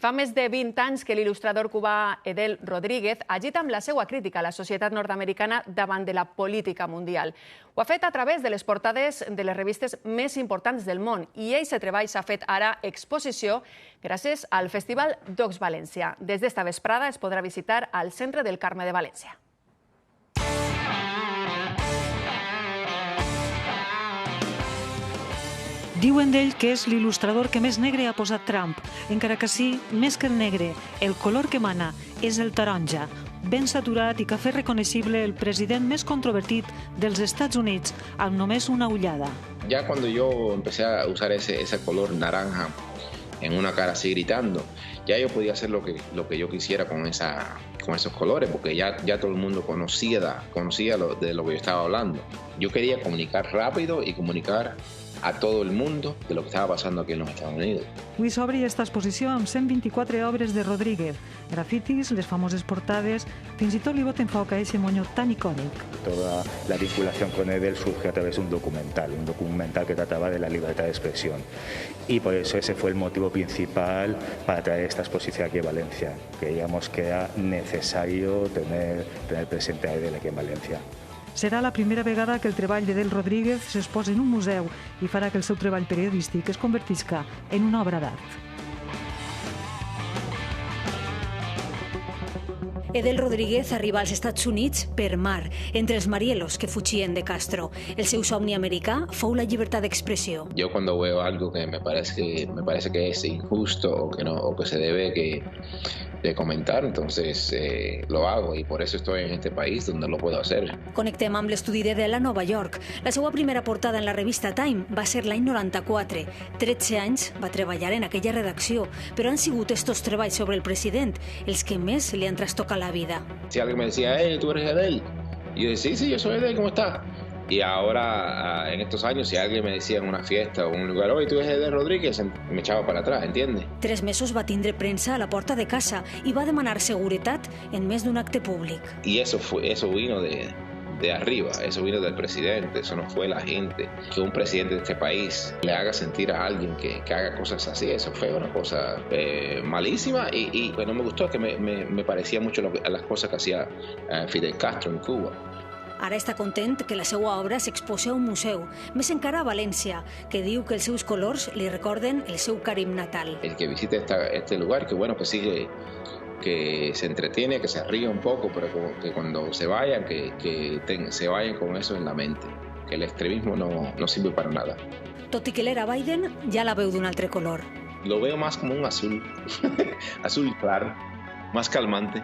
Fa més de 20 anys que l'il·lustrador cubà Edel Rodríguez agita amb la seva crítica a la societat nord-americana davant de la política mundial. Ho ha fet a través de les portades de les revistes més importants del món i aquest treball s'ha fet ara exposició gràcies al Festival Docs València. Des d'esta vesprada es podrà visitar al Centre del Carme de València. Diuen d'ell que és l'il·lustrador que més negre ha posat Trump, encara que sí, més que el negre, el color que mana és el taronja, ben saturat i que ha fet reconeixible el president més controvertit dels Estats Units amb només una ullada. Ya cuando yo empecé a usar ese color naranja en una cara así gritando, ya yo podía hacer lo que yo quisiera con esos colores, porque ya todo el mundo conocía de lo que yo estaba hablando. Yo quería comunicar rápido y comunicar a todo el mundo de lo que estaba pasando aquí en los Estados Unidos. Avui s'obre esta exposició amb 124 obres de Rodríguez, grafitis, les famoses portades, fins i tot li boten foc a ese moño tan icònic. Toda la vinculación con Edel surge a través de un documental que trataba de la libertad de expresión. Y por eso ese fue el motivo principal para traer esta exposición aquí en Valencia. Creíamos que era necesario tener presente a Edel aquí en Valencia. Serà la primera vegada que el treball d'Edel Rodríguez s'exposa en un museu i farà que el seu treball periodístic es convertisca en una obra d'art. Edel Rodríguez arriba als Estats Units per mar, entre els marielos que fugien de Castro. El seu somni americà fou la llibertat d'expressió. Yo cuando veo algo que me parece que es injusto o que se debe de comentar, entonces lo hago y por eso estoy en este país donde lo puedo hacer. Connectem amb l'estudi d'Edel a Nova York. La seva primera portada en la revista Time va ser l'any 94. 13 anys va treballar en aquella redacció, però han sigut estos treballs sobre el president els que més li han trastocat la vida. Si alguien me decía, hey, ¿tú eres Edel? Y yo decía, sí, yo soy Edel, ¿cómo estás? Y ahora, en estos años, si alguien me decía en una fiesta o en un lugar, oye, tú eres Edel Rodríguez, me echaba para atrás, ¿entiendes? 3 mesos va tindre premsa a la porta de casa i va demanar seguretat en més d'un acte públic. Y eso vino de arriba, eso vino del presidente, eso no fue la gente. Que un presidente de este país le haga sentir a alguien que haga cosas así, eso fue una cosa malísima y pues no me gustó, que me parecía mucho a las cosas que hacía Fidel Castro en Cuba. Ara està content que la seva obra s'exposi a un museu, més encara a València, que diu que els seus colors li recorden el seu Carim natal. El que visite este lugar, que bueno, pues sigue, que se entretiene, que se ríe un poco, pero que cuando se vayan, se vayan con eso en la mente, que el extremismo no sirve para nada. Tot i que l'era Biden ja la veu d'un altre color. Lo veo más como un azul, azul claro, más calmante.